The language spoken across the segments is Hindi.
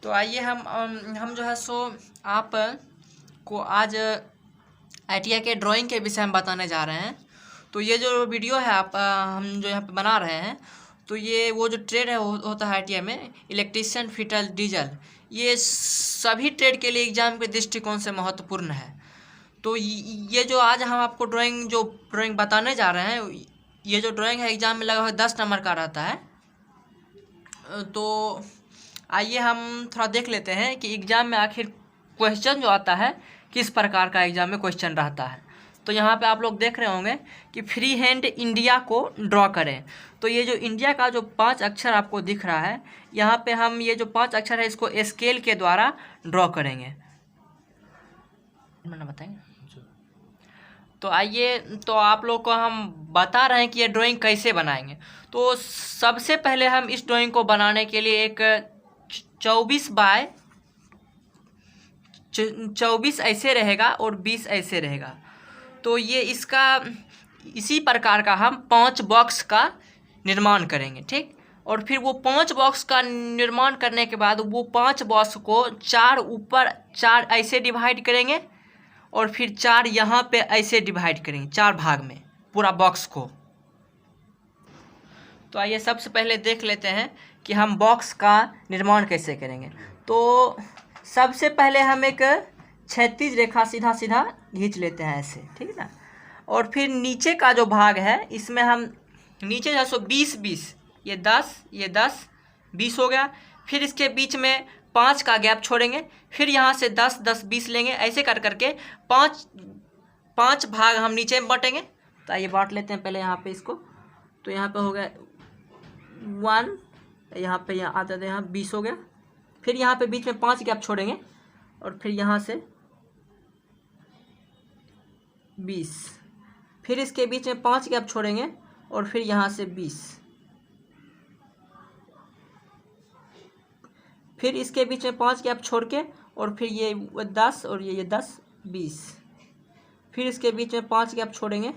तो आइए हम जो है सो आप को आज ITI के ड्राइंग के विषय में बताने जा रहे हैं। तो ये जो वीडियो है हम जो यहाँ पे बना रहे हैं, तो ये वो जो ट्रेड है होता है ITI में, इलेक्ट्रीशियन, फिटर, डीजल, ये सभी ट्रेड के लिए एग्जाम के दृष्टिकोण से महत्वपूर्ण है। तो ये जो आज हम आपको ड्राइंग बताने जा रहे हैं, ये जो ड्राइंग है एग्जाम में लगभग 10 नंबर का रहता है। तो आइए हम थोड़ा देख लेते हैं कि एग्ज़ाम में आखिर क्वेश्चन जो आता है किस प्रकार का एग्ज़ाम में क्वेश्चन रहता है। तो यहाँ पे आप लोग देख रहे होंगे कि फ्री हैंड इंडिया को ड्रॉ करें। तो ये जो इंडिया का जो 5 अक्षर आपको दिख रहा है, यहाँ पे हम ये जो 5 अक्षर है इसको स्केल के द्वारा ड्रॉ करेंगे। मैंने बताएंगे। तो आइए, तो आप लोग को हम बता रहे हैं कि ये ड्राइंग कैसे बनाएंगे। तो सबसे पहले हम इस ड्राइंग को बनाने के लिए एक 24 बाय 24 ऐसे रहेगा और 20 ऐसे रहेगा। तो ये इसका इसी प्रकार का हम 5 बॉक्स का निर्माण करेंगे, ठीक। और फिर वो 5 बॉक्स का निर्माण करने के बाद वो 5 बॉक्स को 4 ऊपर 4 ऐसे डिवाइड करेंगे और फिर 4 यहाँ पे ऐसे डिवाइड करेंगे, 4 भाग में पूरा बॉक्स को। तो आइए सबसे पहले देख लेते हैं कि हम बॉक्स का निर्माण कैसे करेंगे। तो सबसे पहले हम एक क्षैतिज रेखा सीधा सीधा खींच लेते हैं ऐसे, ठीक है ना। और फिर नीचे का जो भाग है इसमें हम नीचे जो 20 ये 10 20 हो गया। फिर इसके बीच में 5 का गैप छोड़ेंगे, फिर यहाँ से 10 10 20 लेंगे, ऐसे कर करके 5 भाग हम नीचे में बांटेंगे। तो आइए बांट लेते हैं पहले यहाँ पे इसको। तो यहाँ पे हो गया 1, यहाँ पे यहाँ आता था, यहाँ 20 हो गया। फिर यहाँ पे बीच में 5 गैप छोड़ेंगे और फिर यहाँ से 20, फिर इसके बीच में 5 गैप छोड़ेंगे और फिर यहाँ से 20, फिर इसके बीच में 5 गैप छोड़ के और फिर ये 10 और ये 10 20, फिर इसके बीच में 5 गैप छोड़ेंगे,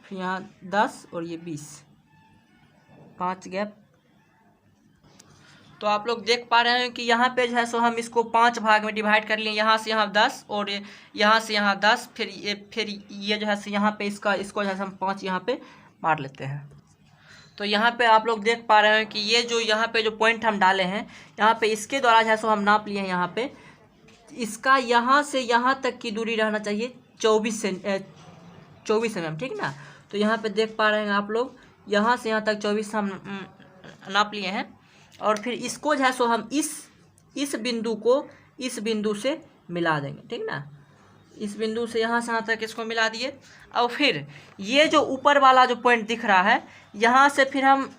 फिर यहाँ 10 और ये 20, 5 गैप। तो आप लोग देख पा रहे हैं कि यहाँ पे जो है सो हम इसको 5 भाग में डिवाइड कर लिए। यहाँ से यहाँ 10 और यहाँ से यहाँ 10, फिर ये जो है सो यहाँ पे इसको जो है हम 5 यहाँ पे बांट लेते हैं। तो यहाँ पे आप लोग देख पा रहे हैं कि ये जो यहाँ पे जो पॉइंट हम डाले हैं, यहाँ पे इसके द्वारा जो है सो हम नाप लिए हैं। यहाँ पे इसका यहाँ से यहाँ तक की दूरी रहना चाहिए 24 mm, ठीक ना। तो यहाँ पे देख पा रहे हैं आप लोग, यहाँ से यहाँ तक 24 हम नाप लिए हैं। और फिर इसको जो है सो हम इस बिंदु को इस बिंदु से मिला देंगे, ठीक ना। इस बिंदु से यहाँ तक इसको मिला दिए। और फिर ये जो ऊपर वाला जो पॉइंट दिख रहा है, यहाँ से फिर हम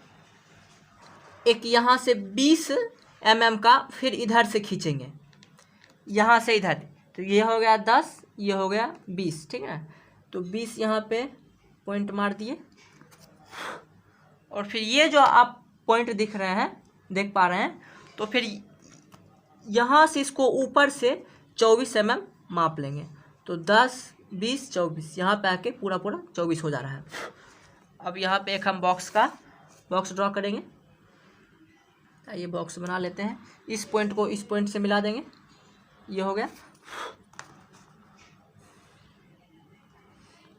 एक यहाँ से 20 mm का फिर इधर से खींचेंगे, यहाँ से इधर। तो ये हो गया 10, ये हो गया 20, ठीक है। तो 20 यहाँ पे पॉइंट मार दिए। और फिर ये जो आप पॉइंट देख पा रहे हैं, तो फिर यहाँ से इसको ऊपर से 24 mm माप लेंगे। तो 10 20 24 यहाँ पे आके पूरा 24 हो जा रहा है। अब यहाँ पे एक हम बॉक्स ड्रॉ करेंगे। ये बॉक्स बना लेते हैं। इस पॉइंट को इस पॉइंट से मिला देंगे, ये हो गया।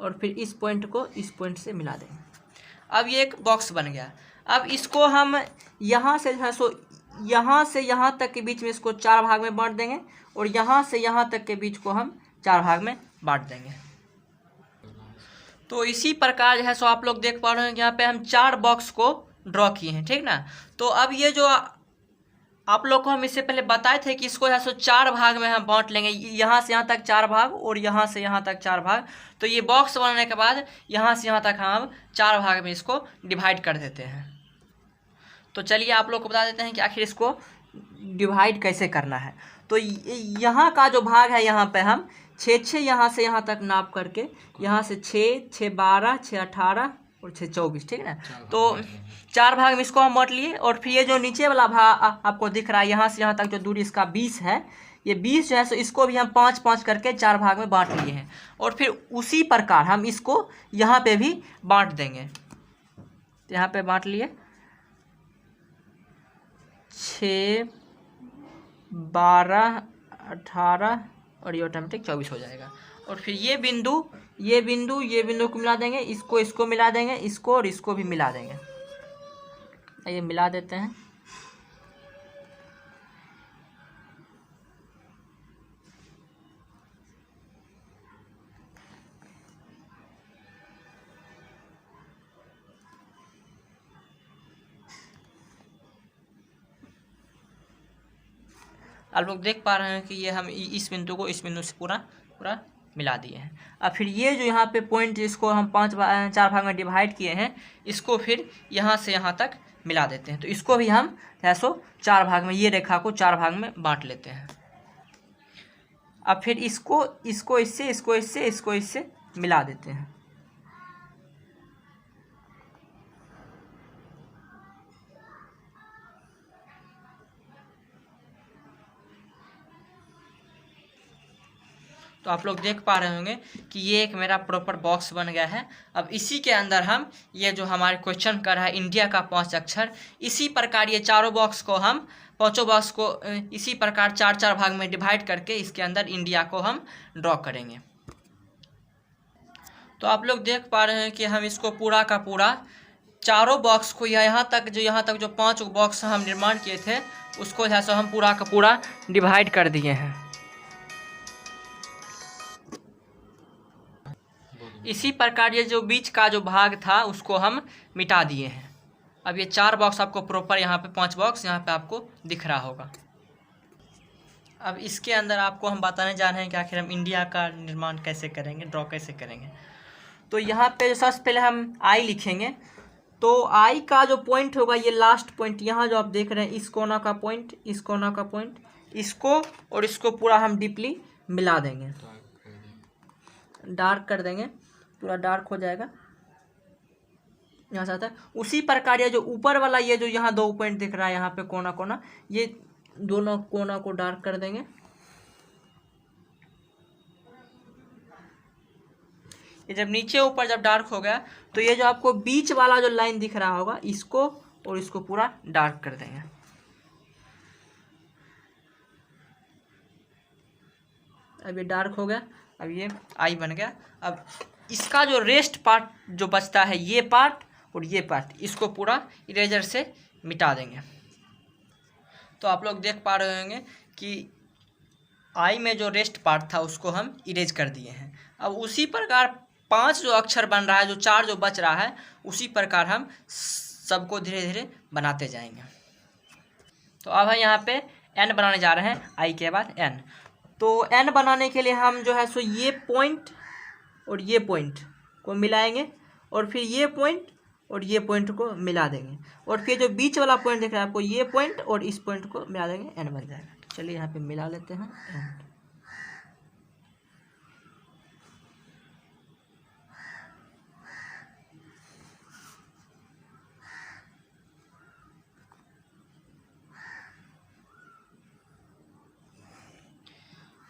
और फिर इस पॉइंट को इस पॉइंट से मिला देंगे। अब ये एक बॉक्स बन गया। अब इसको हम यहाँ से जो है सो यहाँ से यहाँ तक के बीच में इसको 4 भाग में बांट देंगे और यहाँ से यहाँ तक के बीच को हम 4 भाग में बांट देंगे। तो इसी प्रकार जो है सो आप लोग देख पा रहे हैं यहाँ पे हम 4 बॉक्स को ड्रॉ किए हैं, ठीक ना। तो अब ये जो आप लोग को हम इससे पहले बताए थे कि इसको जो है सो 4 भाग में हम बांट लेंगे, यहाँ से यहाँ तक 4 भाग और यहाँ से यहाँ तक 4 भाग। तो ये बॉक्स बनाने के बाद यहाँ से यहाँ तक हम 4 भाग में इसको डिवाइड कर देते हैं। तो चलिए आप लोग को बता देते हैं कि आखिर इसको डिवाइड कैसे करना है। तो यहाँ का जो भाग है, यहाँ पे हम 6 यहाँ से यहाँ तक नाप करके, यहाँ से 6 12 6 18 और 6 24, ठीक है ना। तो 4 भाग में इसको हम बांट लिए। और फिर ये जो नीचे वाला भाग आपको दिख रहा है, यहाँ से यहाँ तक जो दूरी इसका 20 है, ये 20 जो है सो इसको भी हम 5 करके 4 भाग में बांट लिए हैं। और फिर उसी प्रकार हम इसको यहाँ पे भी बांट देंगे। तो यहाँ पे बांट लिए 6 12, 18 और ये ऑटोमेटिक 24 हो जाएगा। और फिर ये बिंदु को मिला देंगे, इसको मिला देंगे, इसको और इसको भी मिला देंगे। ये मिला देते हैं। आप लोग देख पा रहे हैं कि ये हम इस बिंदु को इस बिंदु से पूरा मिला दिए हैं। अब फिर ये जो यहाँ पे पॉइंट जिसको हम 4 भाग में डिवाइड किए हैं, इसको फिर यहाँ से यहाँ तक मिला देते हैं। तो इसको भी हम 4 भाग में, ये रेखा को 4 भाग में बांट लेते हैं। अब फिर इसको इससे मिला देते हैं। तो आप लोग देख पा रहे होंगे कि ये एक मेरा प्रॉपर बॉक्स बन गया है। अब इसी के अंदर हम ये जो हमारे क्वेश्चन कर रहा है इंडिया का 5 अक्षर, इसी प्रकार ये पांचों बॉक्स को इसी प्रकार 4 भाग में डिवाइड करके इसके अंदर इंडिया को हम ड्रॉ करेंगे। तो आप लोग देख पा रहे हैं कि हम इसको पूरा का पूरा चारों बॉक्स को यहाँ तक जो 5 बॉक्स हम निर्माण किए थे उसको जैसा हम पूरा का पूरा डिवाइड कर दिए हैं। इसी प्रकार ये जो बीच का जो भाग था उसको हम मिटा दिए हैं। अब ये 4 बॉक्स आपको प्रॉपर यहाँ पे 5 बॉक्स यहाँ पे आपको दिख रहा होगा। अब इसके अंदर आपको हम बताने जा रहे हैं कि आखिर हम इंडिया का निर्माण कैसे करेंगे, ड्रॉ कैसे करेंगे। तो यहाँ पे सबसे पहले हम आई लिखेंगे। तो आई का जो पॉइंट होगा, ये लास्ट पॉइंट यहाँ जो आप देख रहे हैं, इस कोना का पॉइंट, इस कोना का पॉइंट, इसको और इसको पूरा हम डीपली मिला देंगे, डार्क कर देंगे, पूरा डार्क हो जाएगा यहाँ से आता है। उसी प्रकार ये जो ऊपर वाला ये जो यहाँ 2 पॉइंट दिख रहा है यहाँ पे कोना कोना, ये दोनों कोना को डार्क कर देंगे। ये जब नीचे ऊपर जब डार्क हो गया तो ये जो आपको बीच वाला जो लाइन दिख रहा होगा, इसको और इसको पूरा डार्क कर देंगे। अब ये डार्क हो गया, अब ये आई बन गया। अब इसका जो रेस्ट पार्ट जो बचता है, ये पार्ट और ये पार्ट, इसको पूरा इरेजर से मिटा देंगे। तो आप लोग देख पा रहे होंगे कि आई में जो रेस्ट पार्ट था उसको हम इरेज कर दिए हैं। अब उसी प्रकार 5 जो अक्षर बन रहा है, जो 4 जो बच रहा है, उसी प्रकार हम सबको धीरे धीरे बनाते जाएंगे। तो अब हम यहाँ पे एन बनाने जा रहे हैं, आई के बाद एन। तो एन बनाने के लिए हम जो है सो ये पॉइंट और ये पॉइंट को मिलाएंगे और फिर ये पॉइंट और ये पॉइंट को मिला देंगे और फिर जो बीच वाला पॉइंट दिख रहा है आपको, ये पॉइंट और इस पॉइंट को मिला देंगे, एन बन जाएगा। चलिए यहाँ पे मिला लेते हैं एन।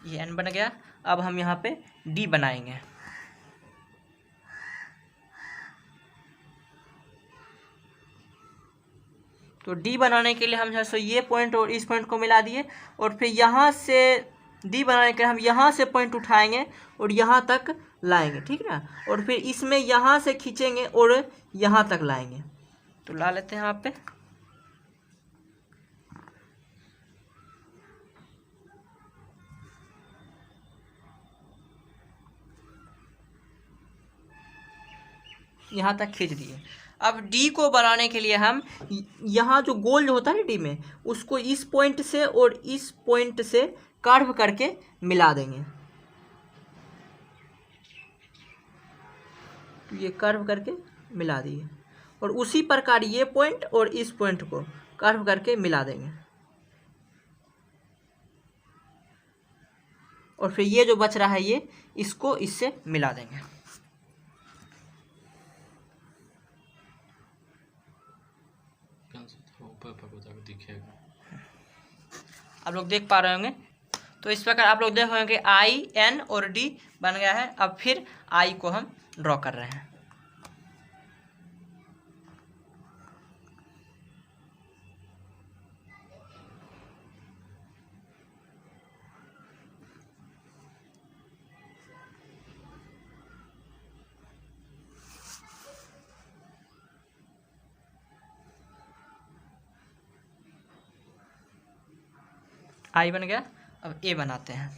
ये एन बन गया। अब हम यहाँ पे डी बनाएंगे। तो डी बनाने के लिए हम जो है ये पॉइंट और इस पॉइंट को मिला दिए और फिर यहाँ से डी बनाने के लिए हम यहाँ से पॉइंट उठाएंगे और यहाँ तक लाएंगे, ठीक ना। और फिर इसमें यहाँ से खींचेंगे और यहाँ तक लाएंगे। तो ला लेते हैं यहाँ पे। यहाँ तक खींच दिए। अब डी को बनाने के लिए हम यहाँ जो गोल जो होता है डी में, उसको इस पॉइंट से और इस पॉइंट से कर्व करके मिला देंगे। तो ये कर्व करके मिला दिए और उसी प्रकार ये पॉइंट और इस पॉइंट को कर्व करके मिला देंगे और फिर ये जो बच रहा है ये इसको इससे मिला देंगे। आप लोग देख पा रहे होंगे। तो इस प्रकार आप लोग देख रहे होंगे आई, एन और डी बन गया है। अब फिर आई को हम ड्रॉ कर रहे हैं। आई बन गया। अब ए बनाते हैं।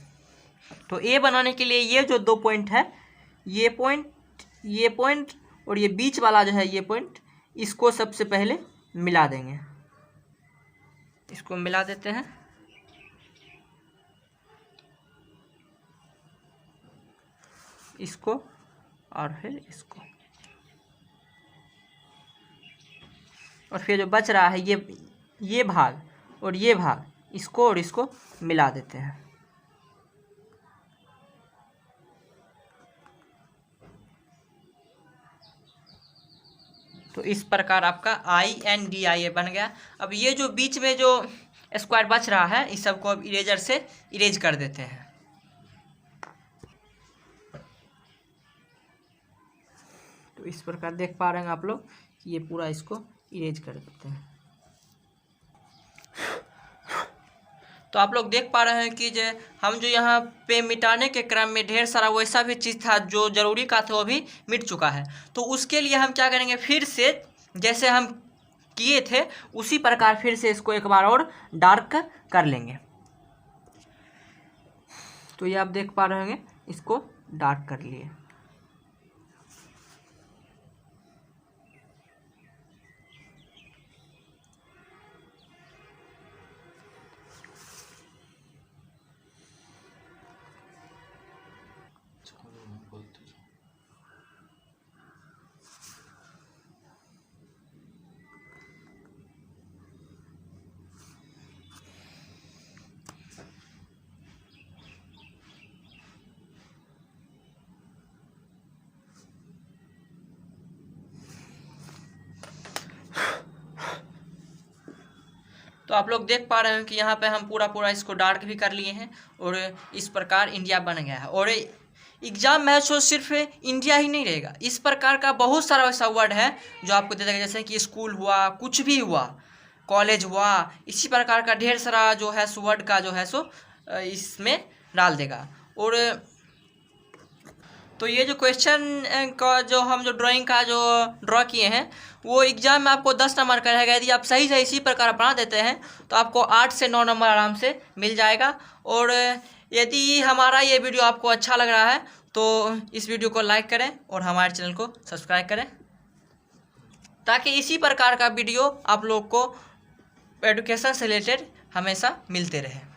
तो ए बनाने के लिए ये जो 2 पॉइंट है, ये पॉइंट और ये बीच वाला जो है ये पॉइंट, इसको सबसे पहले मिला देंगे। इसको मिला देते हैं। इसको और फिर इसको, और फिर जो बच रहा है ये भाग और ये भाग, इसको और इसको मिला देते हैं। तो इस प्रकार आपका INDIA बन गया। अब ये जो बीच में जो स्क्वायर बच रहा है, इस सबको अब इरेजर से इरेज कर देते हैं। तो इस प्रकार देख पा रहे हैं आप लोग कि ये पूरा इसको इरेज कर देते हैं। तो आप लोग देख पा रहे हैं कि हम जो यहाँ पे मिटाने के क्रम में ढेर सारा वैसा भी चीज़ था जो ज़रूरी का था, वो भी मिट चुका है। तो उसके लिए हम क्या करेंगे, फिर से जैसे हम किए थे उसी प्रकार फिर से इसको एक बार और डार्क कर लेंगे। तो ये आप देख पा रहे होंगे, इसको डार्क कर लिए। तो आप लोग देख पा रहे हैं कि यहाँ पे हम पूरा इसको डार्क भी कर लिए हैं और इस प्रकार इंडिया बन गया है। और एग्जाम में तो सिर्फ इंडिया ही नहीं रहेगा, इस प्रकार का बहुत सारा ऐसा वर्ड है जो आपको दे देगा, जैसे कि स्कूल हुआ, कुछ भी हुआ, कॉलेज हुआ, इसी प्रकार का ढेर सारा जो है सो वर्ड का जो है सो इसमें डाल देगा। और तो ये जो क्वेश्चन का जो हम जो ड्राइंग का जो ड्रॉ किए हैं वो एग्जाम में आपको 10 नंबर का रहेगा। यदि आप सही इसी प्रकार बना देते हैं तो आपको 8 से 9 नंबर आराम से मिल जाएगा। और यदि हमारा ये वीडियो आपको अच्छा लग रहा है तो इस वीडियो को लाइक करें और हमारे चैनल को सब्सक्राइब करें, ताकि इसी प्रकार का वीडियो आप लोग को एजुकेशन से रिलेटेड हमेशा मिलते रहे।